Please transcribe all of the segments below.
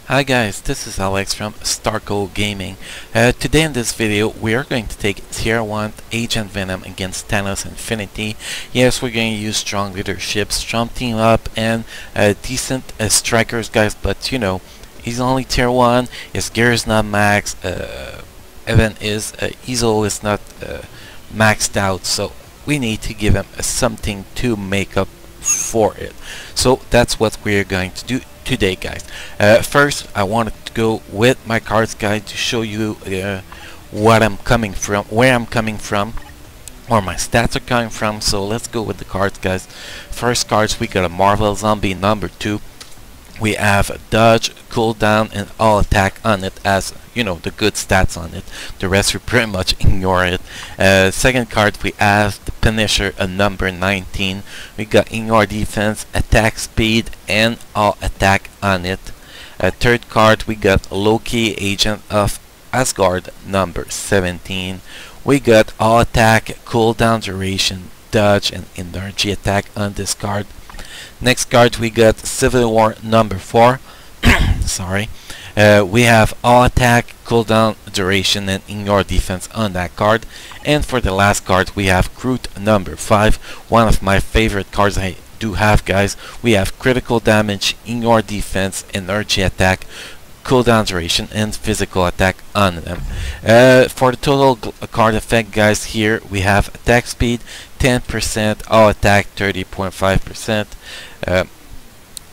Hi guys, this is Alex from Starco Gaming. Today in this video we are going to take Tier 1 Agent Venom against Thanos Infinity. Yes, we're going to use strong leadership, strong team up, and decent strikers guys, but you know, he's only Tier 1, his gear is not max, Evan is, Ezo is not maxed out, so we need to give him something to make up for it. So that's what we're going to do today guys. First I wanted to go with my cards guide to show you what I'm coming from, where I'm coming from, where my stats are coming from. So let's go with the cards guys. First cards, we got a Marvel Zombie number 2. We have a dodge, cooldown, and all attack on it, as you know, the good stats on it. The rest we pretty much ignore it. Second card, we have the Punisher, a number 19. We got ignore defense, attack speed, and all attack on it. Third card, we got Loki, Agent of Asgard, number 17. We got all attack, cooldown, duration, dodge, and energy attack on this card. Next card, we got Civil War number 4. Sorry. We have all attack, cooldown, duration, and ignore defense on that card. And for the last card, we have Groot number 5. One of my favorite cards I do have guys. We have critical damage, ignore defense, energy attack, cooldown duration, and physical attack on them. For the total card effect guys, here we have attack speed 10%, all attack 30.5%,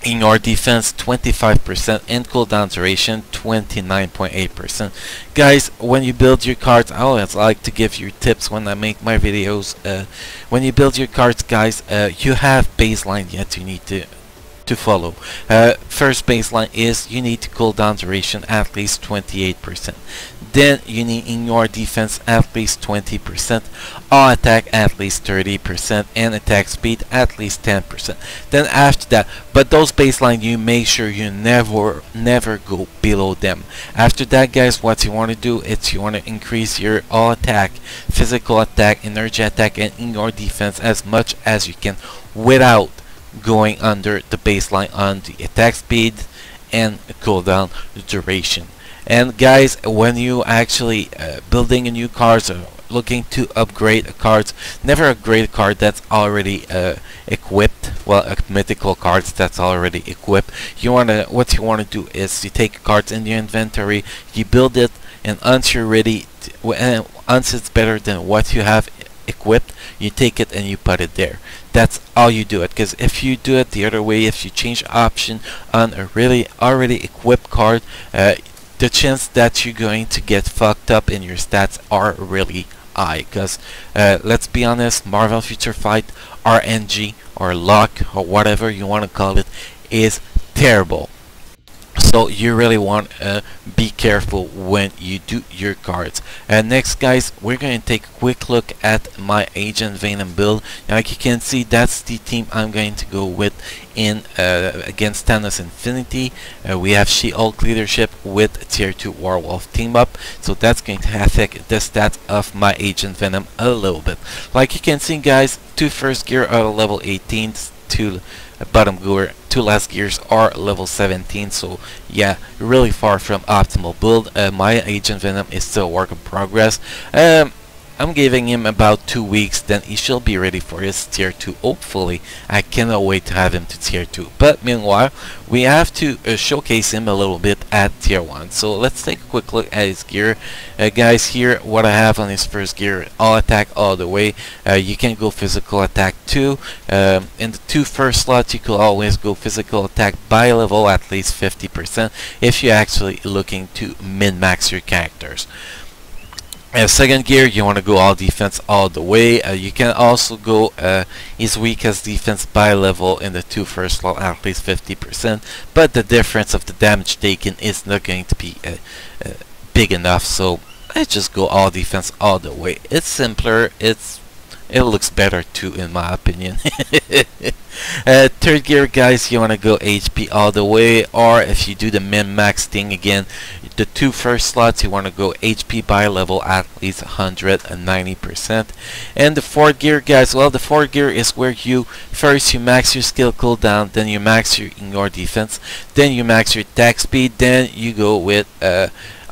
ignore defense 25%, and cooldown duration 29.8%. Guys, when you build your cards, I always like to give you tips when I make my videos. When you build your cards guys, you have baseline yet you need to follow. First baseline is you need to cooldown duration at least 28%. Then you need ignore defense at least 20%, all attack at least 30%, and attack speed at least 10%. Then after that, but those baseline you make sure you never go below them. After that guys, what you want to do is you want to increase your all attack, physical attack, energy attack, and ignore defense as much as you can without going under the baseline on the attack speed and cooldown duration. And guys, when you actually building a new cards or looking to upgrade cards, never upgrade a card that's already equipped. Well, a mythical cards that's already equipped. What you wanna do is you take cards in your inventory, you build it, and once you're ready, once it's better than what you have equipped, you take it and you put it there. That's all you do it, because if you do it the other way, if you change option on a really already equipped card, the chance that you're going to get fucked up in your stats are really high. Because let's be honest, Marvel Future Fight, RNG or luck or whatever you want to call it is terrible. So you really want to be careful when you do your cards. Next guys, we're going to take a quick look at my Agent Venom build. Like you can see, that's the team I'm going to go with in against Thanos Infinity. We have She-Hulk leadership with Tier 2 Werewolf team up, so that's going to affect the stats of my Agent Venom a little bit. Like you can see guys, 2 first gear are level 18, 2 bottom gear, 2 last gears are level 17, so yeah, really far from optimal build. My Agent Venom is still a work in progress. I'm giving him about 2 weeks, then he should be ready for his Tier 2. Hopefully, I cannot wait to have him to Tier 2. But meanwhile, we have to showcase him a little bit at Tier 1. So let's take a quick look at his gear. Guys, here what I have on his first gear, all attack all the way. You can go physical attack too. In the 2 first slots, you could always go physical attack by level at least 50% if you're actually looking to min-max your characters. Second gear, you want to go all defense all the way. You can also go his weakest defense by level in the 2 first slot at least 50%, but the difference of the damage taken is not going to be big enough, so I just go all defense all the way. It's simpler, it looks better too in my opinion. Third gear guys, you want to go HP all the way, or if you do the min-max thing again, the two first slots you want to go HP by level at least 190%. And the fourth gear, guys, well, the fourth gear is where you max your skill cooldown, then you max your defense, then you max your attack speed, then you go with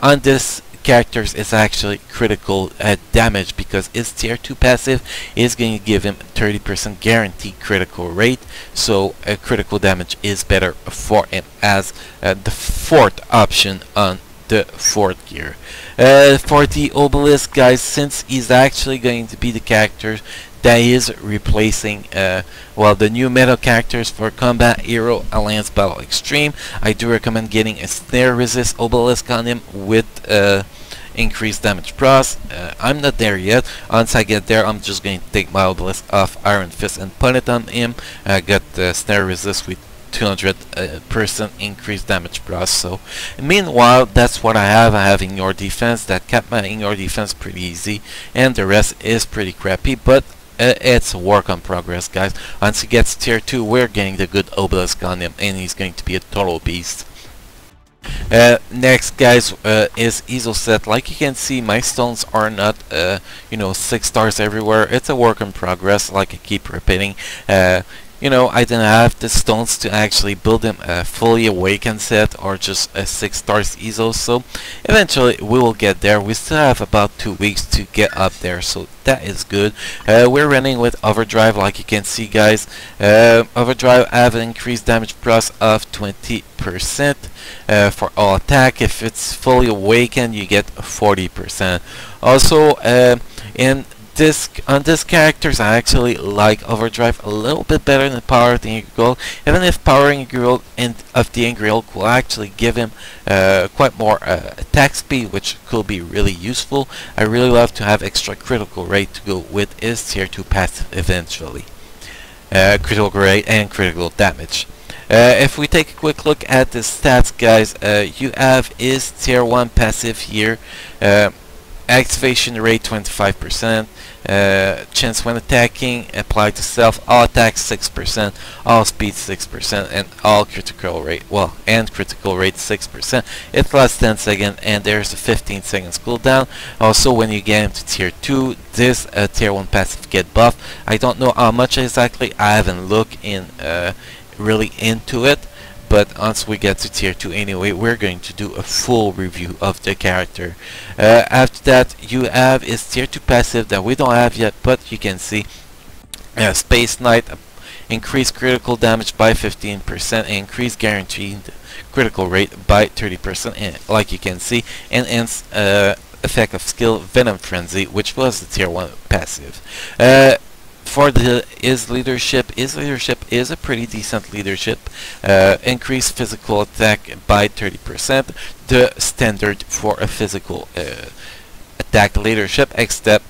on this characters is actually critical damage, because its tier 2 passive is going to give him 30% guaranteed critical rate, so critical damage is better for him as the fourth option on the fourth gear. For the Obelisk, guys, since he's actually going to be the character that is replacing well, the new meta characters for Combat Hero Alliance Battle Extreme, I do recommend getting a snare resist Obelisk on him with increased damage pros. I'm not there yet. Once I get there, I'm just going to take my Obelisk off Iron Fist and put it on him. I got the snare resist with 200% increased damage pros. So meanwhile, that's what I have. I have Ignore Defense that kept my Ignore Defense pretty easy, and the rest is pretty crappy, but it's a work on progress, guys. Once he gets tier 2, we're getting the good Obelisk on him, and he's going to be a total beast. Next, guys, is Isoset. Like you can see, my stones are not you know, 6 stars everywhere. It's a work in progress, like I keep repeating. You know, I didn't have the stones to actually build him a fully awakened set or just a 6 stars ISO, so eventually we will get there. We still have about 2 weeks to get up there, so that is good. We're running with Overdrive, like you can see, guys. Overdrive have an increased damage plus of 20% for all attack. If it's fully awakened, you get 40%. Also, on this characters, I actually like Overdrive a little bit better than Power of the Angry Gold, even if Power of the Angry Gold will actually give him quite more attack speed, which could be really useful. I really love to have extra critical rate to go with his tier 2 passive eventually. Critical rate and critical damage. If we take a quick look at the stats, guys, you have his tier 1 passive here. Activation rate 25%, chance when attacking applied to self, all attacks 6%, all speed 6%, and all critical rate, well, and critical rate 6%. It lasts 10 seconds, and there's a 15 seconds cooldown. Also, when you get into tier 2, this tier 1 passive get buff. I don't know how much exactly, I haven't looked in really into it. But once we get to tier 2 anyway, we're going to do a full review of the character. After that, you have his tier 2 passive that we don't have yet, but you can see Space Knight, increased critical damage by 15%, and increased guaranteed critical rate by 30%, and like you can see, and ends effect of skill Venom Frenzy, which was the tier 1 passive. For his leadership is a pretty decent leadership. Increased physical attack by 30%, the standard for a physical attack leadership, except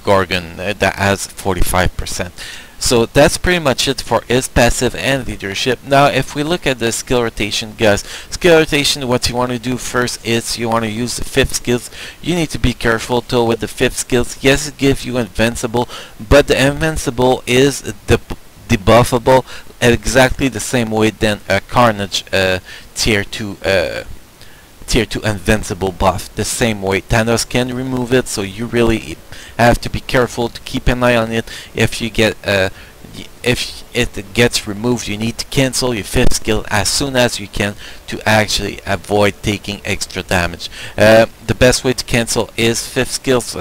Gorgon that has 45%. So that's pretty much it for his passive and leadership. Now if we look at the skill rotation, guys, skill rotation, what you want to do first is you want to use the 5th skills. You need to be careful though with the 5th skills. Yes, it gives you invincible, but the invincible is debuffable exactly the same way than a Carnage tier 2 invincible buff. The same way Thanos can remove it, so you really have to be careful to keep an eye on it. If you get if it gets removed, you need to cancel your 5th skill as soon as you can to actually avoid taking extra damage. The best way to cancel is 5th skills,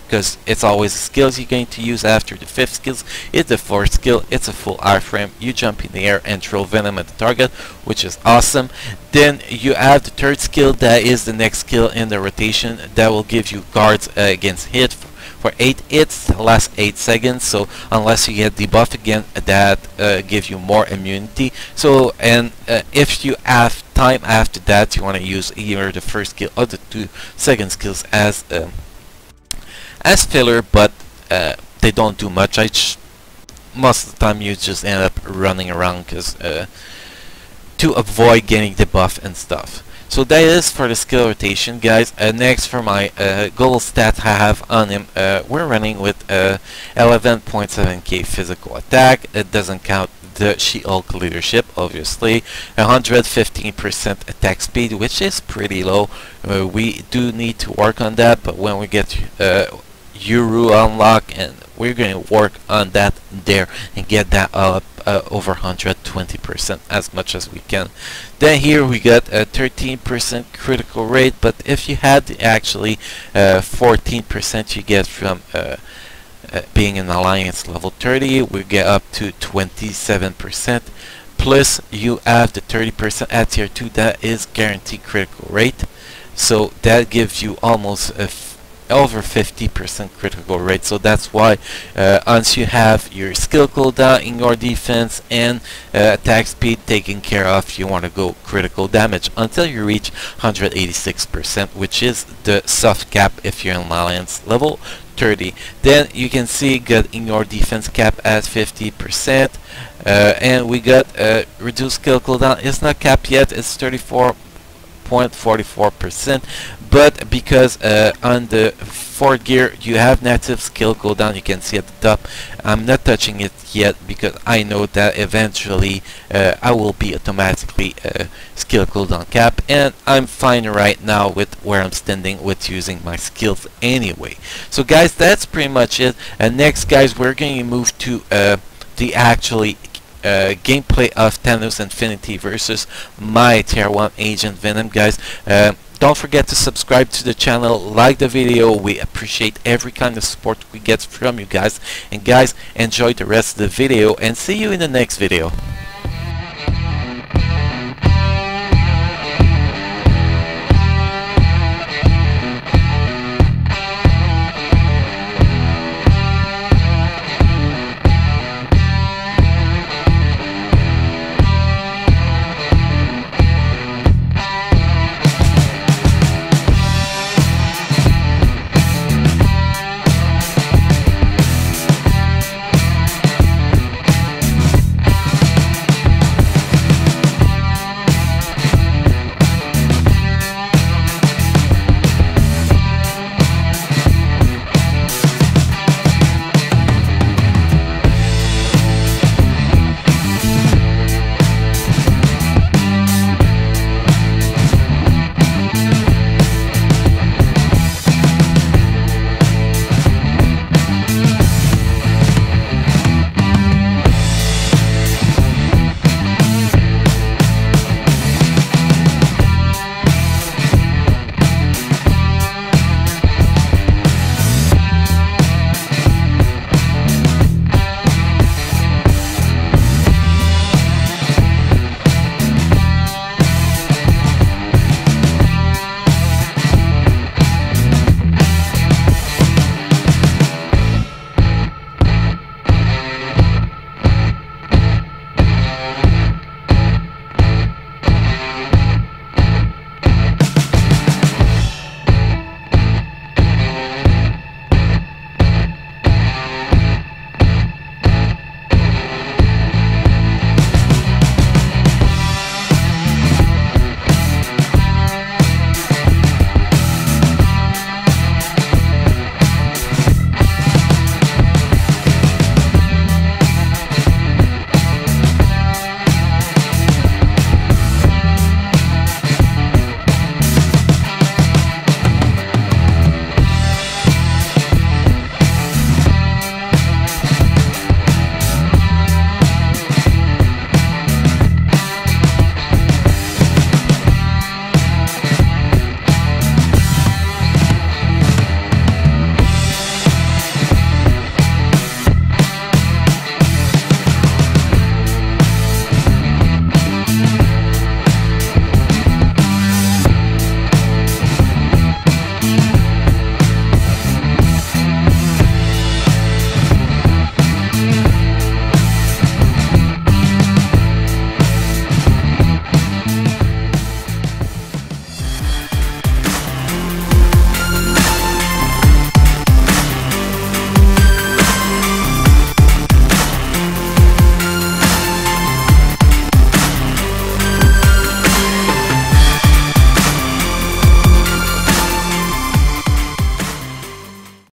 because it's always the skills you're going to use after the 5th skills. It's the 4th skill, it's a full iframe, you jump in the air and throw venom at the target, which is awesome. Then you have the 3rd skill, that is the next skill in the rotation, that will give you guards against hit for 8 hits, last 8 seconds, so unless you get debuff again, that gives you more immunity. So, and if you have time after that, you want to use either the 1st skill or the 2 second skills as filler, but they don't do much. Most of the time you just end up running around because to avoid getting the buff and stuff. So that is for the skill rotation, guys. Next, for my gold stat I have on him, we're running with 11.7k physical attack. It doesn't count the She-Hulk leadership, obviously. 115% attack speed, which is pretty low. We do need to work on that, but when we get Yuru unlock, and we're going to work on that there and get that up over 120% as much as we can. Then here we got a 13% critical rate, but if you had actually 14% you get from being in Alliance level 30, we get up to 27%. Plus you have the 30% at tier 2 that is guaranteed critical rate, so that gives you almost over 50% critical rate. So that's why once you have your skill cooldown in your defense and attack speed taken care of, you want to go critical damage until you reach 186%, which is the soft cap if you're in Alliance level 30. Then you can see got in your defense cap at 50%, and we got reduced skill cooldown. It's not capped yet, it's 34.44%, but because on the 4th gear you have native skill cooldown, you can see at the top. I'm not touching it yet because I know that eventually I will be automatically skill cooldown cap, and I'm fine right now with where I'm standing with using my skills anyway. So guys, that's pretty much it. Next guys, we're going to move to the actually gameplay of Thanos Infinity versus my tier 1 Agent Venom. Guys, don't forget to subscribe to the channel, like the video. We appreciate every kind of support we get from you guys. And guys, enjoy the rest of the video and see you in the next video.